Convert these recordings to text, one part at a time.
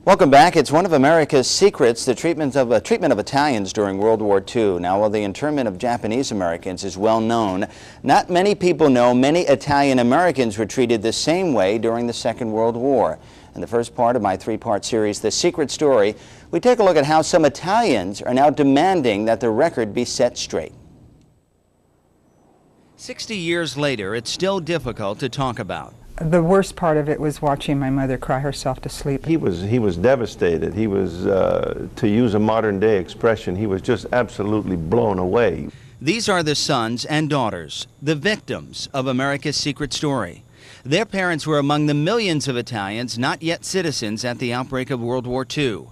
Welcome back. It's one of America's secrets, the treatment of Italians during World War II. Now, while the internment of Japanese Americans is well known, not many people know many Italian Americans were treated the same way during the Second World War. In the first part of my three-part series, The Secret Story, we take a look at how some Italians are now demanding that the record be set straight. 60 years later, it's still difficult to talk about. The worst part of it was watching my mother cry herself to sleep. He was devastated. He was, to use a modern day expression, he was just absolutely blown away. These are the sons and daughters, the victims of America's secret story. Their parents were among the millions of Italians not yet citizens at the outbreak of World War II.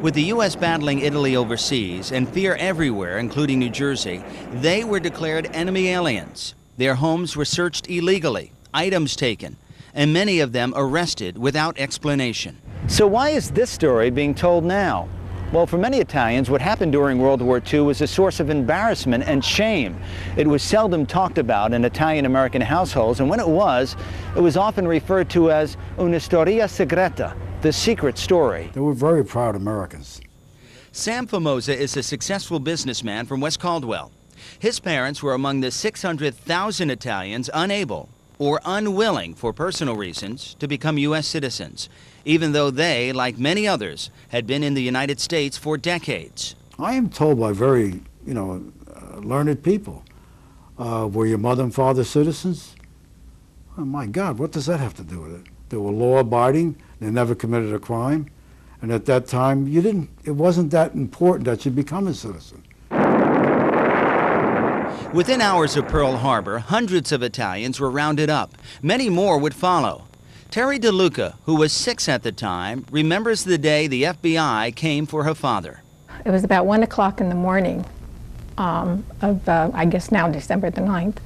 With the U.S. battling Italy overseas and fear everywhere, including New Jersey, they were declared enemy aliens. Their homes were searched illegally, items taken, and many of them arrested without explanation. So why is this story being told now? Well, for many Italians, what happened during World War II was a source of embarrassment and shame. It was seldom talked about in Italian-American households, and when it was often referred to as una storia segreta, the secret story. They were very proud Americans. Sam Famosa is a successful businessman from West Caldwell. His parents were among the 600,000 Italians unable or unwilling, for personal reasons, to become U.S. citizens, even though they, like many others, had been in the United States for decades. I am told by very, learned people, were your mother and father citizens? Oh my God, what does that have to do with it? They were law-abiding, they never committed a crime, and at that time, it wasn't that important that you become a citizen. Within hours of Pearl Harbor, hundreds of Italians were rounded up. Many more would follow. Terry DeLuca, who was 6 at the time, remembers the day the FBI came for her father. It was about 1 o'clock in the morning I guess now December the 9th.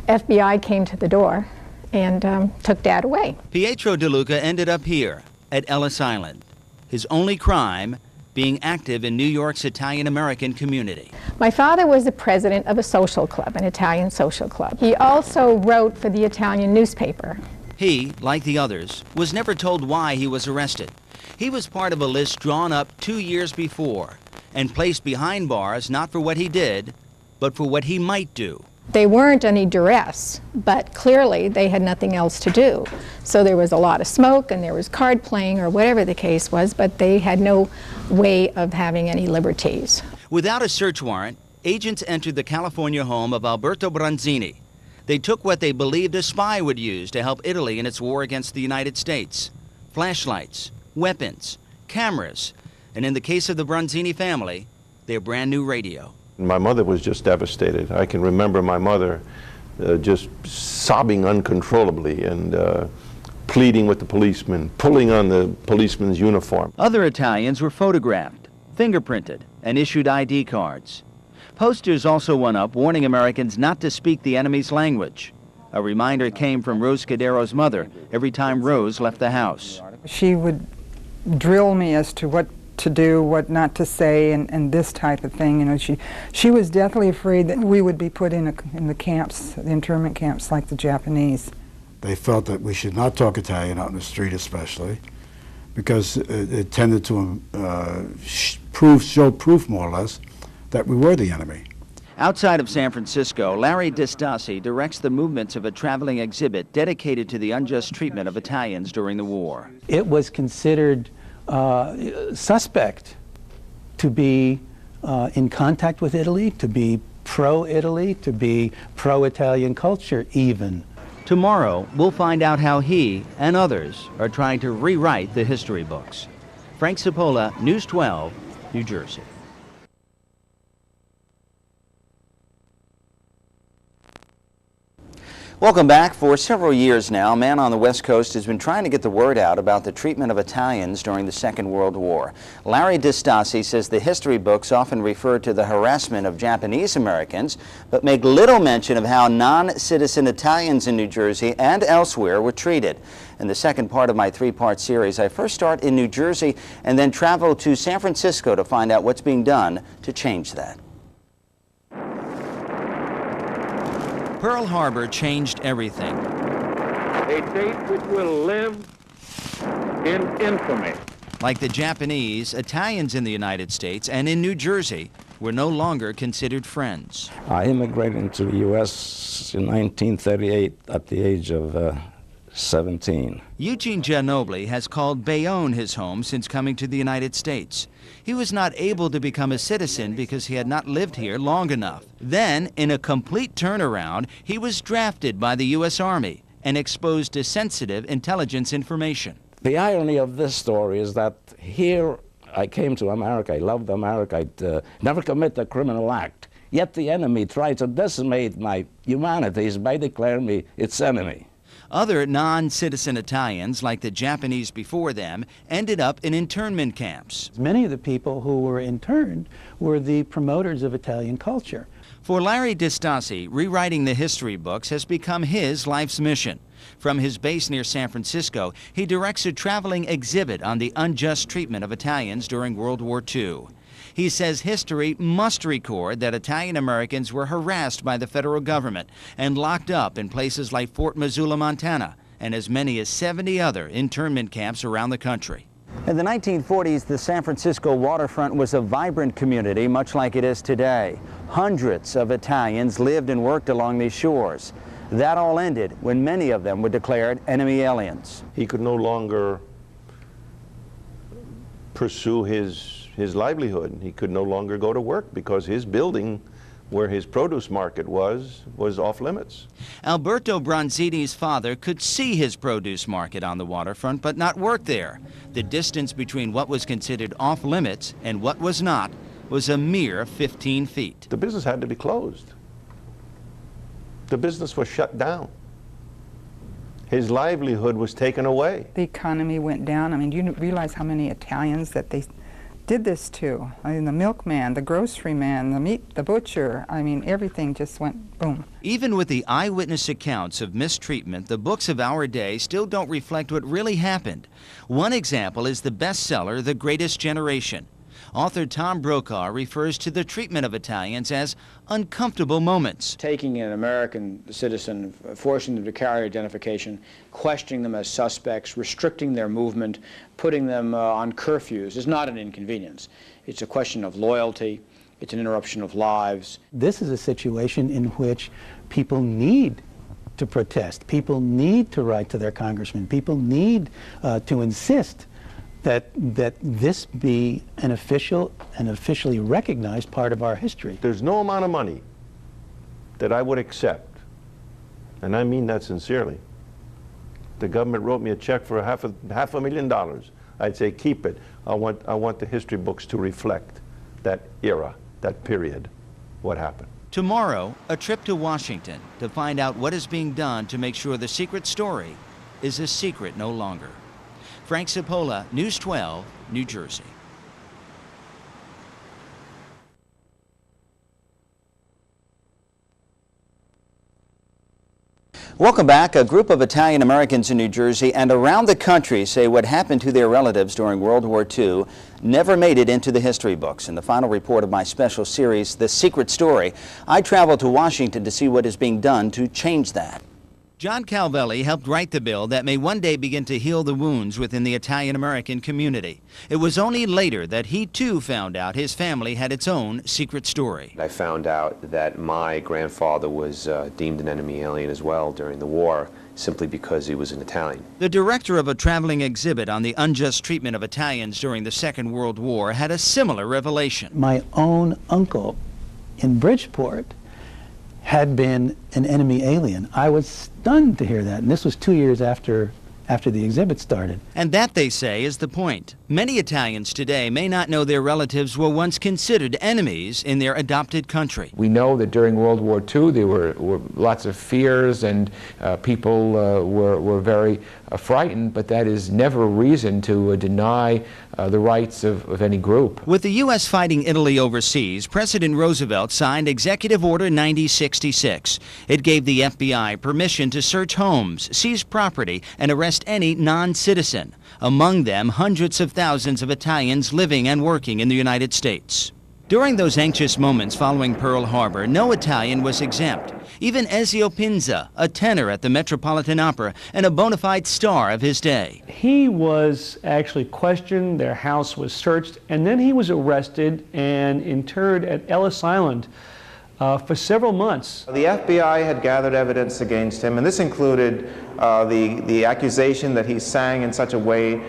FBI came to the door and took Dad away. Pietro DeLuca ended up here at Ellis Island. His only crime, being active in New York's Italian-American community. My father was the president of a social club, an Italian social club. He also wrote for the Italian newspaper. He, like the others, was never told why he was arrested. He was part of a list drawn up 2 years before and placed behind bars not for what he did, but for what he might do. They weren't any duress, but clearly they had nothing else to do. So there was a lot of smoke and there was card playing or whatever the case was, but they had no way of having any liberties. Without a search warrant, agents entered the California home of Alberto Bronzini. They took what they believed a spy would use to help Italy in its war against the United States: flashlights, weapons, cameras, and in the case of the Bronzini family, their brand new radio. My mother was just devastated. I can remember my mother just sobbing uncontrollably and pleading with the policeman, pulling on the policeman's uniform. Other Italians were photographed, fingerprinted, and issued ID cards. Posters also went up warning Americans not to speak the enemy's language. A reminder came from Rose Scudero's mother every time Rose left the house. She would drill me as to what to do, what not to say, and this type of thing. She was deathly afraid that we would be put in the camps, the internment camps, like the Japanese. They felt that we should not talk Italian out in the street, especially, because it tended to show proof, more or less, that we were the enemy. Outside of San Francisco, Larry DiStassi directs the movements of a traveling exhibit dedicated to the unjust treatment of Italians during the war. It was considered suspect to be in contact with Italy, to be pro-Italy, to be pro-Italian culture even. Tomorrow, we'll find out how he and others are trying to rewrite the history books. Frank Cipolla, News 12, New Jersey. Welcome back. For several years now, a man on the West Coast has been trying to get the word out about the treatment of Italians during the Second World War. Larry DiStassi says the history books often refer to the harassment of Japanese Americans, but make little mention of how non-citizen Italians in New Jersey and elsewhere were treated. In the second part of my three-part series, I first start in New Jersey and then travel to San Francisco to find out what's being done to change that. Pearl Harbor changed everything. A date which will live in infamy. Like the Japanese, Italians in the United States and in New Jersey were no longer considered friends. I immigrated into the U.S. in 1938 at the age of 17. Eugene Gianobili has called Bayonne his home since coming to the United States. He was not able to become a citizen because he had not lived here long enough. Then, in a complete turnaround, he was drafted by the U.S. Army and exposed to sensitive intelligence information. The irony of this story is that here I came to America, I loved America, I'd never commit a criminal act. Yet the enemy tried to decimate my humanities by declaring me its enemy. Other non-citizen Italians, like the Japanese before them, ended up in internment camps. Many of the people who were interned were the promoters of Italian culture. For Larry DiStassi, rewriting the history books has become his life's mission. From his base near San Francisco, he directs a traveling exhibit on the unjust treatment of Italians during World War II. He says history must record that Italian Americans were harassed by the federal government and locked up in places like Fort Missoula, Montana, and as many as 70 other internment camps around the country. In the 1940s, the San Francisco waterfront was a vibrant community, much like it is today. Hundreds of Italians lived and worked along these shores. That all ended when many of them were declared enemy aliens. He could no longer pursue his livelihood. He could no longer go to work because his building where his produce market was off limits. Alberto Bronzini's father could see his produce market on the waterfront but not work there. The distance between what was considered off limits and what was not was a mere 15 feet. The business had to be closed. The business was shut down. His livelihood was taken away. The economy went down. I mean, you realize how many Italians that they did this to. I mean, the milkman, the grocery man, the butcher. I mean, everything just went boom. Even with the eyewitness accounts of mistreatment, the books of our day still don't reflect what really happened. One example is the bestseller, The Greatest Generation. Author Tom Brokaw refers to the treatment of Italians as uncomfortable moments. Taking an American citizen, forcing them to carry identification, questioning them as suspects, restricting their movement, putting them on curfews is not an inconvenience. It's a question of loyalty. It's an interruption of lives. This is a situation in which people need to protest. People need to write to their congressman. People need to insist that this be an official and officially recognized part of our history. There's no amount of money that I would accept, and I mean that sincerely. The government wrote me a check for half a $500,000. I'd say keep it. I want the history books to reflect that era, that period, what happened. Tomorrow, a trip to Washington to find out what is being done to make sure the secret story is a secret no longer. Frank Cipolla, News 12, New Jersey. Welcome back. A group of Italian Americans in New Jersey and around the country say what happened to their relatives during World War II never made it into the history books. In the final report of my special series, The Secret Story, I traveled to Washington to see what is being done to change that. John Calvelli helped write the bill that may one day begin to heal the wounds within the Italian-American community. It was only later that he too found out his family had its own secret story. I found out that my grandfather was deemed an enemy alien as well during the war, simply because he was an Italian. The director of a traveling exhibit on the unjust treatment of Italians during the Second World War had a similar revelation. My own uncle in Bridgeport had been an enemy alien. I was stunned to hear that, and this was 2 years after the exhibit started. And that, they say, is the point. Many Italians today may not know their relatives were once considered enemies in their adopted country. We know that during World War II there were lots of fears and people were very frightened, but that is never a reason to deny the rights of any group. With the U.S. fighting Italy overseas, President Roosevelt signed Executive Order 9066. It gave the FBI permission to search homes, seize property, and arrest any non-citizen. Among them, hundreds of thousands of Italians living and working in the United States. During those anxious moments following Pearl Harbor, no Italian was exempt. Even Ezio Pinza, a tenor at the Metropolitan Opera and a bona fide star of his day. He was actually questioned, their house was searched, and then he was arrested and interred at Ellis Island for several months. The FBI had gathered evidence against him, and this included the accusation that he sang in such a way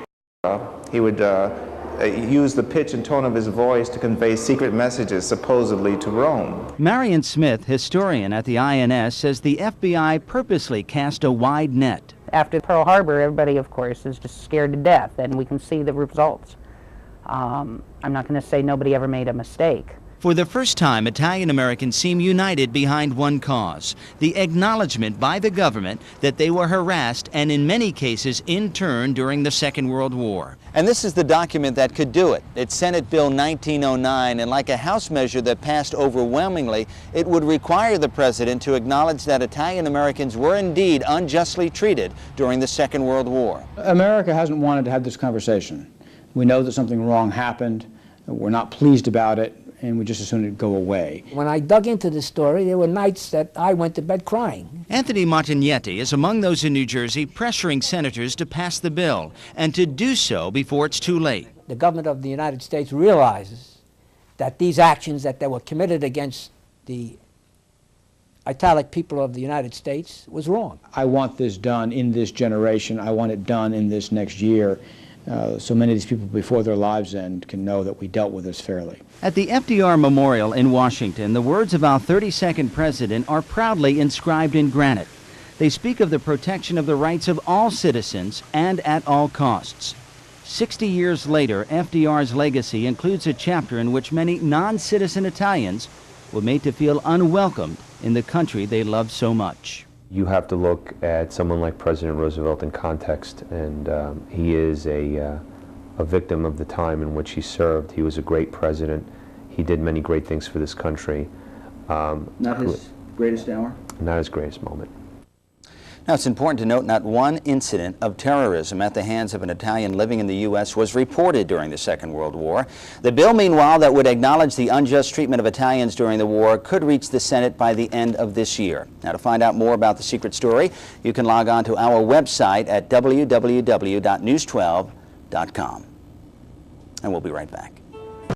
he would use the pitch and tone of his voice to convey secret messages supposedly to Rome. Marion Smith, historian at the INS, says the FBI purposely cast a wide net. After Pearl Harbor, everybody, of course, is just scared to death, and we can see the results. I'm not going to say nobody ever made a mistake. For the first time, Italian Americans seem united behind one cause, the acknowledgement by the government that they were harassed and in many cases interned during the Second World War. And this is the document that could do it. It's Senate Bill 1909, and like a House measure that passed overwhelmingly, it would require the president to acknowledge that Italian Americans were indeed unjustly treated during the Second World War. America hasn't wanted to have this conversation. We know that something wrong happened. We're not pleased about it, and we just as soon it go away. When I dug into the story, there were nights that I went to bed crying. Anthony Montignetti is among those in New Jersey pressuring senators to pass the bill, and to do so before it's too late. The government of the United States realizes that these actions that were committed against the italic people of the United States was wrong. I want this done in this generation. I want it done in this next year. So many of these people before their lives end can know that we dealt with this fairly. At the FDR Memorial in Washington, the words of our 32nd president are proudly inscribed in granite. They speak of the protection of the rights of all citizens and at all costs. 60 years later, FDR's legacy includes a chapter in which many non-citizen Italians were made to feel unwelcomed in the country they loved so much. You have to look at someone like President Roosevelt in context, and he is a victim of the time in which he served. He was a great president. He did many great things for this country. Not his greatest hour? Not his greatest moment. Now, it's important to note not one incident of terrorism at the hands of an Italian living in the U.S. was reported during the Second World War. The bill, meanwhile, that would acknowledge the unjust treatment of Italians during the war could reach the Senate by the end of this year. Now, to find out more about the secret story, you can log on to our website at www.news12.com. And we'll be right back.